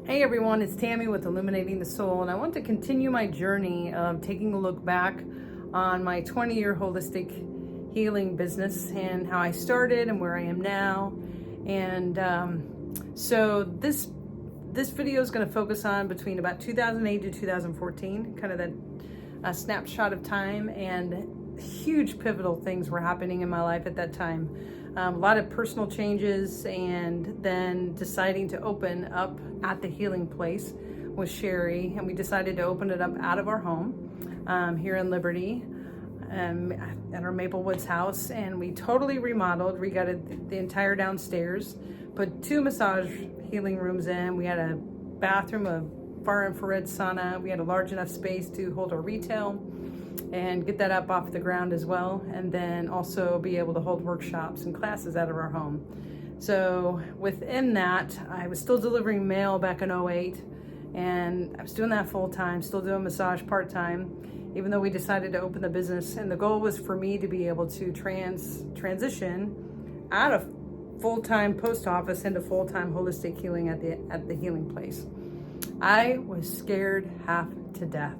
Hey everyone, it's Tammy with Illuminating the Soul, and I want to continue my journey of taking a look back on my 20-year holistic healing business and how I started and where I am now. And so this video is going to focus on between about 2008 to 2014, kind of that snapshot of time, and huge pivotal things were happening in my life at that time. A lot of personal changes, and then deciding to open up at the Healing Place with Sherry, and we decided to open it up out of our home here in Liberty at our Maple Woods house, and we totally remodeled, regutted the entire downstairs, put 2 massage healing rooms in. We had a bathroom, a far infrared sauna. We had a large enough space to hold our retail and get that up off the ground as well, and then also be able to hold workshops and classes out of our home. So within that, I was still delivering mail back in '08, and I was doing that full time, still doing massage part time, even though we decided to open the business. And the goal was for me to be able to transition out of full-time post office into full-time holistic healing at the Healing Place. I was scared half to death,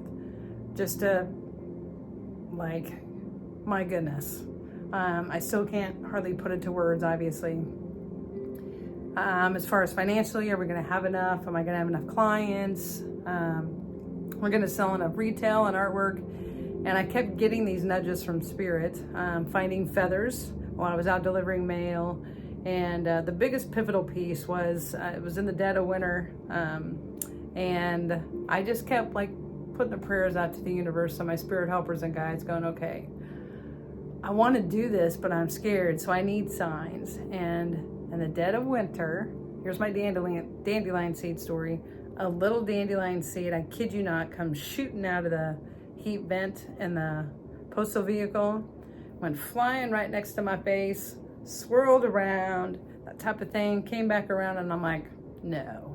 just to, like, my goodness. I still can't hardly put it to words, obviously. As far as financially, are we going to have enough? Am I going to have enough clients? We're going to sell enough retail and artwork. And I kept getting these nudges from Spirit, finding feathers while I was out delivering mail. And the biggest pivotal piece was, it was in the dead of winter. And I just kept putting the prayers out to the universe, so my spirit helpers and guides, going, okay, I want to do this, but I'm scared, so I need signs. And in the dead of winter, here's my dandelion seed story. A little dandelion seed, I kid you not, comes shooting out of the heat vent in the postal vehicle, went flying right next to my face, swirled around, that type of thing, came back around, and I'm like, no.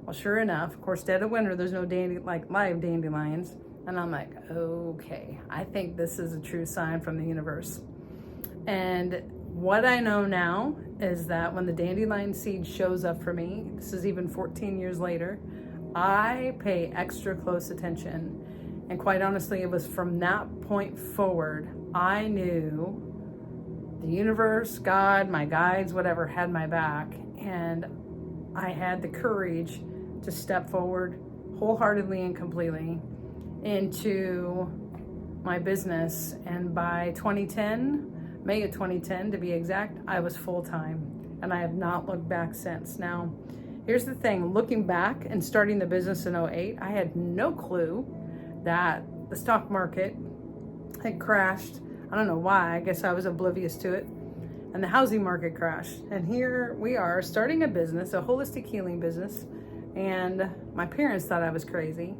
Well, sure enough, of course, dead of winter, there's no live dandelions. And I'm like, okay, I think this is a true sign from the universe. And what I know now is that when the dandelion seed shows up for me, this is even 14 years later, I pay extra close attention. And quite honestly, it was from that point forward, I knew the universe, God, my guides, whatever, had my back. And I had the courage to step forward wholeheartedly and completely into my business. And by 2010, May of 2010 to be exact, I was full-time, and I have not looked back since. Now, here's the thing, looking back and starting the business in '08, I had no clue that the stock market had crashed. I don't know why, I guess I was oblivious to it. And the housing market crashed. And here we are starting a business, a holistic healing business. And my parents thought I was crazy.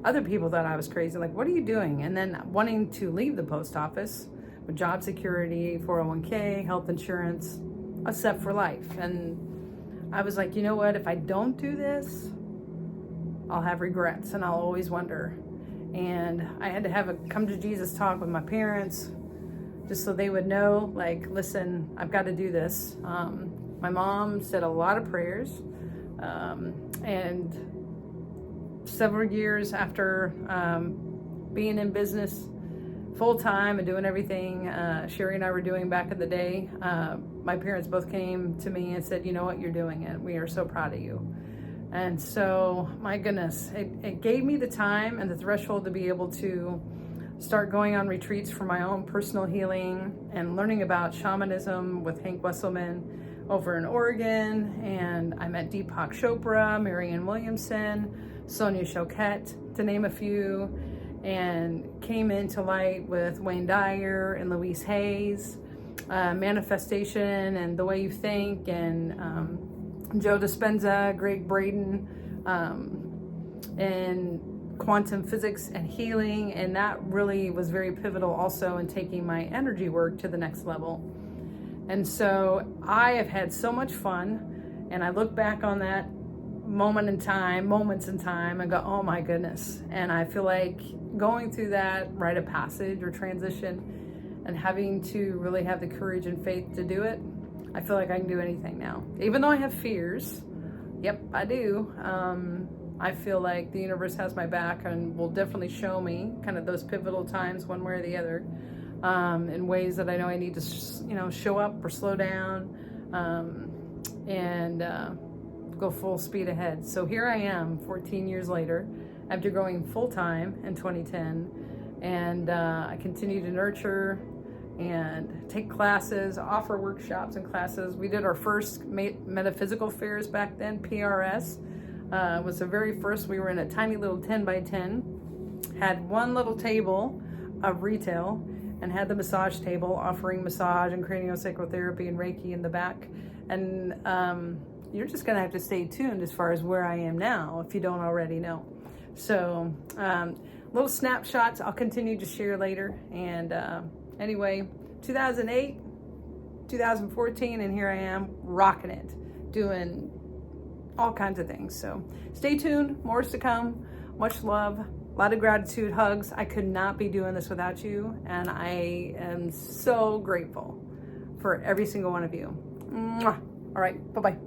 Other people thought I was crazy. Like, what are you doing? And then wanting to leave the post office with job security, 401k, health insurance, a set for life. And I was like, you know what? If I don't do this, I'll have regrets and I'll always wonder. And I had to have a come to Jesus talk with my parents, just so they would know, like, listen, I've got to do this. My mom said a lot of prayers, and several years after being in business full time and doing everything Sherry and I were doing back in the day, my parents both came to me and said, you know what, you're doing it. We are so proud of you. And so, my goodness, it gave me the time and the threshold to be able to start going on retreats for my own personal healing and learning about shamanism with Hank Wesselman over in Oregon. And I met Deepak Chopra, Marianne Williamson, Sonia Choquette, to name a few, and came into light with Wayne Dyer and Louise Hayes, manifestation and the way you think, and Joe Dispenza, Greg Braden, and quantum physics and healing. And that really was very pivotal also in taking my energy work to the next level. And so I have had so much fun, and I look back on that moments in time and go, oh my goodness. And I feel like going through that rite of passage or transition and having to really have the courage and faith to do it, I feel like I can do anything now. Even though I have fears, Yep, I do. I feel like the universe has my back and will definitely show me kind of those pivotal times, one way or the other, in ways that I know I need to, show up or slow down, and go full speed ahead. So here I am 14 years later after going full time in 2010, and I continue to nurture and take classes, offer workshops and classes. We did our first metaphysical fairs back then, PRS. Was the very first. We were in a tiny little 10 by 10, had one little table of retail, and had the massage table offering massage and craniosacral therapy and Reiki in the back. And you're just gonna have to stay tuned as far as where I am now if you don't already know. So little snapshots I'll continue to share later. And anyway, 2008, 2014, and here I am rocking it, doing all kinds of things. So stay tuned, more is to come. Much love, a lot of gratitude, hugs. I could not be doing this without you, and I am so grateful for every single one of you. Mwah. All right, bye-bye.